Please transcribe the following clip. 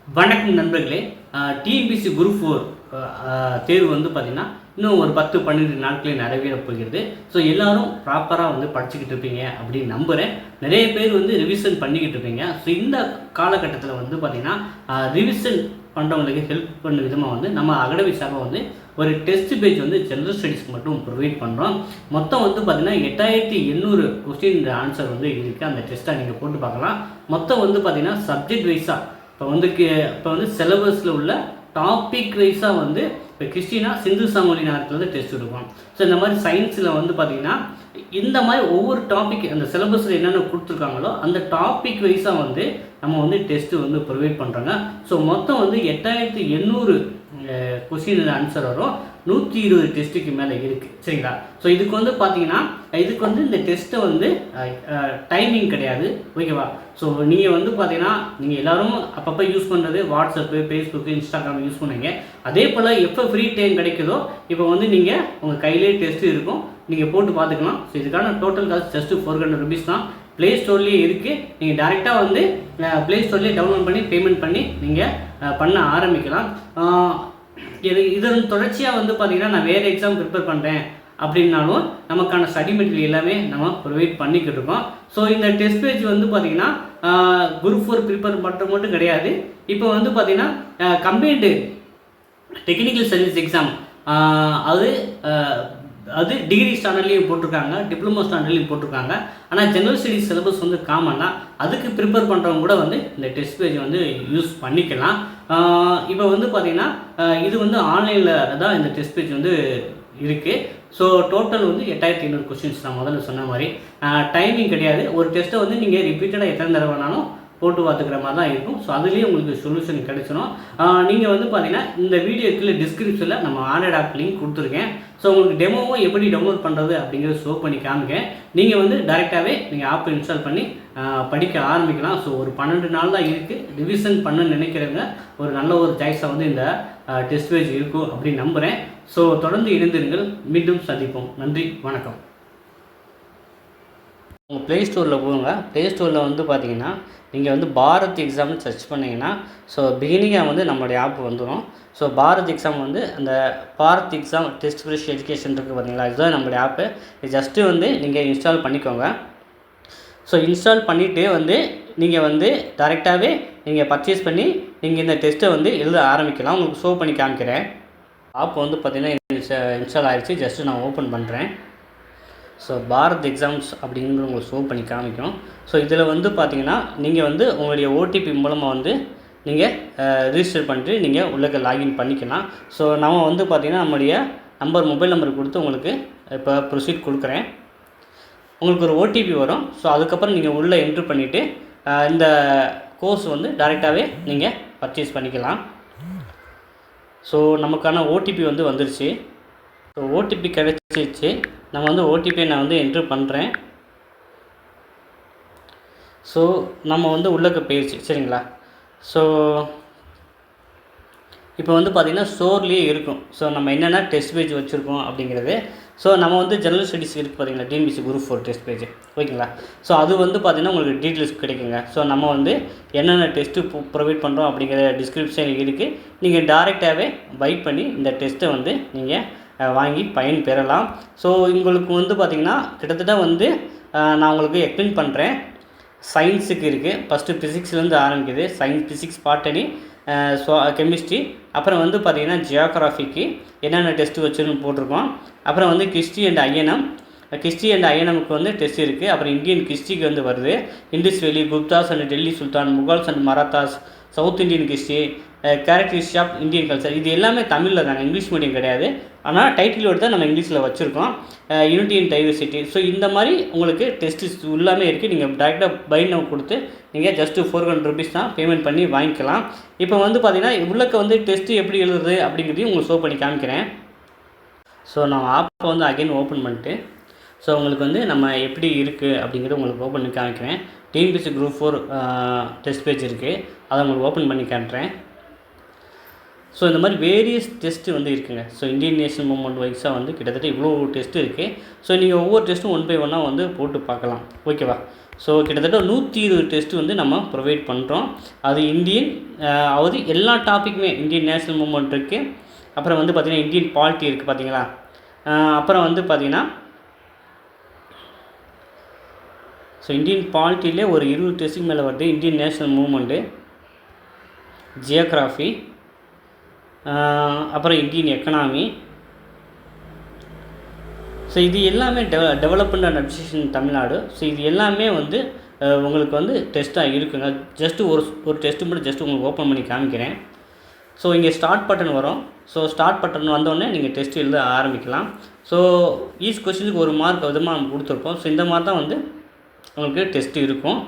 வணக்கம் நண்பர்களே. TNPSC group 4 தேர்வு வந்து பார்த்திங்கன்னா இன்னும் ஒரு 10-12 நாட்களே நிறைவேறப் போகிறது. ஸோ எல்லோரும் ப்ராப்பராக வந்து படிச்சுக்கிட்டு இருப்பீங்க அப்படின்னு நம்புகிறேன். நிறைய பேர் வந்து ரிவிஷன் பண்ணிக்கிட்டு இருப்பீங்க. ஸோ இந்த காலகட்டத்தில் வந்து பார்த்திங்கன்னா ரிவிஷன் பண்ணுறவங்களுக்கு ஹெல்ப் பண்ண விதமாக வந்து நம்ம அகாடமி சார்பாக வந்து ஒரு டெஸ்ட் பேஜ் வந்து ஜென்ரல் ஸ்டடீஸ்க்கு மட்டும் ப்ரொவைட் பண்ணுறோம். மொத்தம் வந்து பார்த்திங்கன்னா 8800 கொஸ்டின் ஆன்சர் வந்து இருக்குது. அந்த டெஸ்ட்டை நீங்கள் போட்டு பார்க்கலாம். மொத்தம் வந்து பார்த்திங்கன்னா சப்ஜெக்ட் வைஸாக இப்போ வந்து சிலபஸில் உள்ள டாபிக் வைஸாக வந்து இப்போ கிறிஸ்டினா சிந்து சமவெளி நாட்டில் வந்து டெஸ்ட் எடுக்கும். ஸோ இந்த மாதிரி சயின்ஸில் வந்து பார்த்திங்கன்னா இந்த மாதிரி ஒவ்வொரு டாபிக் அந்த சிலபஸில் என்னென்ன கொடுத்துருக்காங்களோ அந்த டாபிக் வைஸாக வந்து நம்ம வந்து டெஸ்ட்டு வந்து ப்ரொவைட் பண்ணுறாங்க. ஸோ மொத்தம் வந்து 8800 கொஸ்டின் ஆன்சர் வரும். 120 டெஸ்ட்டுக்கு மேலே இருக்குது. சரிங்களா? ஸோ இதுக்கு வந்து பார்த்தீங்கன்னா இதுக்கு வந்து இந்த டெஸ்ட்டை வந்து டைமிங் கிடையாது. ஓகேவா? ஸோ நீங்கள் வந்து பார்த்தீங்கன்னா நீங்கள் எல்லோரும் அப்பப்போ யூஸ் பண்ணுறது வாட்ஸ்அப்பு, ஃபேஸ்புக்கு, இன்ஸ்டாகிராம் யூஸ் பண்ணுவீங்க. அதே போல் எப்போ ஃப்ரீ டைம் கிடைக்குதோ இப்போ வந்து நீங்கள் உங்கள் கையிலே டெஸ்ட்டு இருக்கும், நீங்கள் போட்டு பார்த்துக்கலாம். ஸோ இதுக்கான டோட்டல் காஸ்ட் ஜஸ்ட்டு 400 ருபீஸ் தான். ப்ளே ஸ்டோர்லேயே இருக்குது. நீங்கள் டேரெக்டாக வந்து ப்ளே ஸ்டோர்லேயே டவுன்லோட் பண்ணி பேமெண்ட் பண்ணி நீங்கள் பண்ண ஆரம்பிக்கலாம். இதன் தொடர்ச்சியாக வந்து பார்த்திங்கன்னா நான் வேறு எக்ஸாம் ப்ரிப்பேர் பண்ணுறேன் அப்படின்னாலும் நமக்கான ஸ்டடி மெட்டீரியல் எல்லாமே நம்ம ப்ரொவைட் பண்ணிக்கிட்டு இருக்கோம். ஸோ இந்த டெஸ்ட் பேஜ் வந்து பார்த்திங்கன்னா குரூப் 4 ப்ரிப்பேர் பண்ணுறது மட்டும் கிடையாது. இப்போ வந்து பார்த்திங்கன்னா கம்பைன்டு டெக்னிக்கல் சர்வீஸ் எக்ஸாம் அது டிகிரி ஸ்டாண்டர்ட்லேயும் போட்டிருக்காங்க, டிப்ளமோ ஸ்டாண்டர்ட்லேயும் போட்டிருக்காங்க. ஆனால் ஜெனரல் ஸ்டடீஸ் சிலபஸ் வந்து காமனாக அதுக்கு ப்ரிப்பேர் பண்ணுறவங்க கூட வந்து இந்த டெஸ்ட் பேஜ் வந்து யூஸ் பண்ணிக்கலாம். இப்போ வந்து பார்த்திங்கன்னா இது வந்து ஆன்லைனில் தான் இந்த டெஸ்ட் பேஜ் வந்து இருக்குது. ஸோ டோட்டல் வந்து 8500 கொஸ்டின்ஸ் நான் முதல்ல சொன்ன மாதிரி டைமிங் கிடையாது. ஒரு டெஸ்ட்டை வந்து நீங்கள் ரிப்பீட்டடாக எத்தனை தடவை வேணாலும் போட்டு பார்த்துக்கிற மாதிரி தான் இருக்கும். ஸோ அதுலேயே உங்களுக்கு சொல்யூஷன் கிடைச்சிடும். நீங்கள் வந்து பார்த்தீங்கன்னா இந்த வீடியோக்குள்ள டிஸ்கிரிப்ஷனில் நம்ம ஆண்ட்ராய்டு ஆப் லிங்க் கொடுத்துருக்கேன். ஸோ உங்களுக்கு டெமோவும் எப்படி டவுன்லோட் பண்ணுறது அப்படிங்கிறத ஷோ பண்ணி காமிக்கேன். நீங்கள் வந்து டேரெக்டாகவே நீங்கள் ஆப் இன்ஸ்டால் பண்ணி படிக்க ஆரம்பிக்கலாம். ஸோ ஒரு 12 நாள் தான் இருக்குது. ரிவிஷன் பண்ண நினைக்கிறவங்க ஒரு நல்ல ஒரு சாய்ஸாக வந்து இந்த டெஸ்ட் பேஜ் இருக்கும் அப்படின்னு நம்புகிறேன். ஸோ தொடர்ந்து இணைந்திருங்கள். மீண்டும் சந்திப்போம். நன்றி, வணக்கம். உங்கள் ப்ளே ஸ்டோரில் போங்க. ப்ளே ஸ்டோரில் வந்து பார்த்தீங்கன்னா நீங்கள் வந்து பாரத் எக்ஸாம்னு சர்ச் பண்ணிங்கன்னா ஸோ பிகினிங்காக வந்து நம்மளுடைய ஆப் வந்துடும். ஸோ பாரத் எக்ஸாம் வந்து அந்த Bharat exam test fresh education இருக்குது பார்த்தீங்களா, இதுதான் நம்மளுடைய ஆப்பு. இது ஜஸ்ட்டு வந்து நீங்கள் இன்ஸ்டால் பண்ணிக்கோங்க. ஸோ இன்ஸ்டால் பண்ணிவிட்டு வந்து நீங்கள் வந்து டேரெக்டாகவே நீங்கள் பர்ச்சேஸ் பண்ணி நீங்கள் இந்த டெஸ்ட்டை வந்து எழுத ஆரம்பிக்கலாம். உங்களுக்கு ஷோ பண்ணி காமிக்கிறேன். ஆப் வந்து பார்த்திங்கன்னா இன்ஸ்டால் ஆகிடுச்சு. ஜஸ்ட்டு நான் ஓப்பன் பண்ணுறேன். ஸோ பாரத் எக்ஸாம்ஸ் அப்படிங்கிறது உங்களுக்கு ஷோ பண்ணி காமிக்கும். ஸோ இதில் வந்து பார்த்தீங்கன்னா நீங்கள் வந்து உங்களுடைய ஓடிபி மூலமாக வந்து நீங்கள் ரிஜிஸ்டர் பண்ணிட்டு நீங்கள் உள்ளே லாகின் பண்ணிக்கலாம். ஸோ நம்ம வந்து பார்த்திங்கன்னா நம்முடைய மொபைல் நம்பர் கொடுத்து உங்களுக்கு இப்போ ப்ரொசீட் கொடுக்குறேன். உங்களுக்கு ஒரு ஓடிபி வரும். ஸோ அதுக்கப்புறம் நீங்கள் உள்ளே என்ட்ரு பண்ணிவிட்டு இந்த கோர்ஸ் வந்து டைரெக்டாகவே நீங்கள் பர்ச்சேஸ் பண்ணிக்கலாம். ஸோ நமக்கான ஓடிபி வந்து வந்துருச்சு. ஸோ ஓடிபி கிடச்சிருச்சு. நம்ம வந்து ஓடிபியை நான் வந்து என்ட்ரு பண்ணுறேன். ஸோ நம்ம வந்து உள்ளே போயிடுச்சு. சரிங்களா? ஸோ இப்போ வந்து பார்த்திங்கன்னா ஸ்டோர்லேயே இருக்கும். ஸோ நம்ம என்னென்ன டெஸ்ட் பேஜ் வச்சுருக்கோம் அப்படிங்கிறது. ஸோ நம்ம வந்து ஜெனரல் ஸ்டடீஸ் இருக்குது பார்த்தீங்களா, டிஎன்பிஎஸ்சி குரூப் 4 டெஸ்ட் பேஜ். ஓகேங்களா? ஸோ அது வந்து பார்த்திங்கன்னா உங்களுக்கு டீட்டெயில்ஸ் கிடைக்குங்க. ஸோ நம்ம வந்து என்னென்ன டெஸ்ட்டு ப்ரொவைட் பண்ணுறோம் அப்படிங்கிற டிஸ்கிரிப்ஷன் இருக்குது. நீங்கள் டேரெக்டாகவே பை பண்ணி இந்த டெஸ்ட்டை வந்து நீங்கள் வாங்கி பயன் பெறலாம். ஸோ உங்களுக்கு வந்து பார்த்திங்கன்னா கிட்டத்தட்ட வந்து நான் உங்களுக்கு எக்ஸ்பிளைன் பண்ணுறேன். சயின்ஸுக்கு இருக்குது. ஃபஸ்ட்டு ஃபிசிக்ஸ்லேருந்து ஆரம்பிக்குது. சயின்ஸ், ஃபிசிக்ஸ், பாட்டனி, கெமிஸ்ட்ரி, அப்புறம் வந்து பார்த்திங்கன்னா ஜியோகிராஃபிக்கு என்னென்ன டெஸ்ட்டு வச்சுருன்னு போட்டிருக்கோம். அப்புறம் வந்து கிறிஸ்டி அண்ட் ஐஎன்எம்க்கு வந்து டெஸ்ட் இருக்குது. அப்புறம் இந்தியன் கிறிஸ்டிக்கு வந்து வருது. Indus valley, Guptas and Delhi sultan, Mughals and Marathas, south Indian கிறிஸ்டி, கேரக்டரிஸ்டிக்ஸ் ஆஃப் இந்தியன் கல்ச்சர். இது எல்லாமே தமிழில் தாங்க, இங்கிலீஷ் மீடியம் கிடையாது. ஆனால் டைட்டிலோடு தான் நம்ம இங்கிலீஷில் வச்சுருக்கோம். Unity and diversity. ஸோ இந்த மாதிரி உங்களுக்கு டெஸ்ட்டு எல்லாமே இருக்குது. நீங்கள் டேரெக்டாக பை நவ் கொடுத்து நீங்கள் ஜஸ்ட்டு 400 ருபீஸ் தான் பேமெண்ட் பண்ணி வாங்கிக்கலாம். இப்போ வந்து பார்த்திங்கன்னா உள்ளக்க வந்து டெஸ்ட்டு எப்படி எழுதுறது அப்படிங்கிறதையும் உங்களுக்கு ஷோ பண்ணி காமிக்கிறேன். ஸோ நான் ஆப்பை வந்து அகைன் ஓப்பன் பண்ணிட்டு ஸோ உங்களுக்கு வந்து நம்ம எப்படி இருக்குது அப்படிங்கிறத உங்களுக்கு ஓப்பன் பண்ணி காமிக்கிறேன். டிஎன்பிஎஸ்சி குரூப் 4 டெஸ்ட் பேஜ் இருக்குது. அதை உங்களுக்கு ஓப்பன் பண்ணி காட்டுறேன். ஸோ இந்த மாதிரி வேரியஸ் டெஸ்ட்டு வந்து இருக்குங்க. ஸோ இந்தியன் நேஷனல் மூவ்மெண்ட் வைஸாக வந்து கிட்டத்தட்ட இவ்வளோ டெஸ்ட்டு இருக்குது. ஸோ நீங்கள் ஒவ்வொரு டெஸ்ட்டும் 1 by 1 வந்து போட்டு பார்க்கலாம். ஓகேவா? ஸோ கிட்டத்தட்ட 120 டெஸ்ட் வந்து நம்ம ப்ரொவைட் பண்ணுறோம். அது அதாவது எல்லா டாப்பிக்குமே இந்தியன் நேஷ்னல் மூவ்மெண்ட் இருக்குது, அப்புறம் வந்து பார்த்திங்கன்னா இந்தியன் பாலிட்டி இருக்குது பார்த்தீங்களா, அப்புறம் வந்து பார்த்திங்கன்னா ஸோ இந்தியன் பாலிட்டிலே ஒரு 20 டெஸ்ட்டுக்கு மேலே வருது. இந்தியன் நேஷ்னல் மூவ்மெண்ட்டு, ஜியோகிராஃபி, அப்புறம் இந்தியன் எக்கனாமி. ஸோ இது எல்லாமே development and administration Tamil Nadu. So இது எல்லாமே வந்து உங்களுக்கு வந்து டெஸ்ட்டாக இருக்குங்க. ஜஸ்ட்டு ஒரு டெஸ்ட்டு மட்டும் ஜஸ்ட்டு உங்களுக்கு ஓப்பன் பண்ணி காமிக்கிறேன். ஸோ இங்கே ஸ்டார்ட் பட்டன் வரும். ஸோ ஸ்டார்ட் பட்டன் வந்தோடனே நீங்கள் டெஸ்ட் எழுத ஆரம்பிக்கலாம். ஸோ ஈச் கொஸ்டினுக்கு 1 மார்க் விதமாக நம்ம கொடுத்துருக்கோம். ஸோ இந்த மாதிரி தான் வந்து உங்களுக்கு டெஸ்ட்டு இருக்கும்.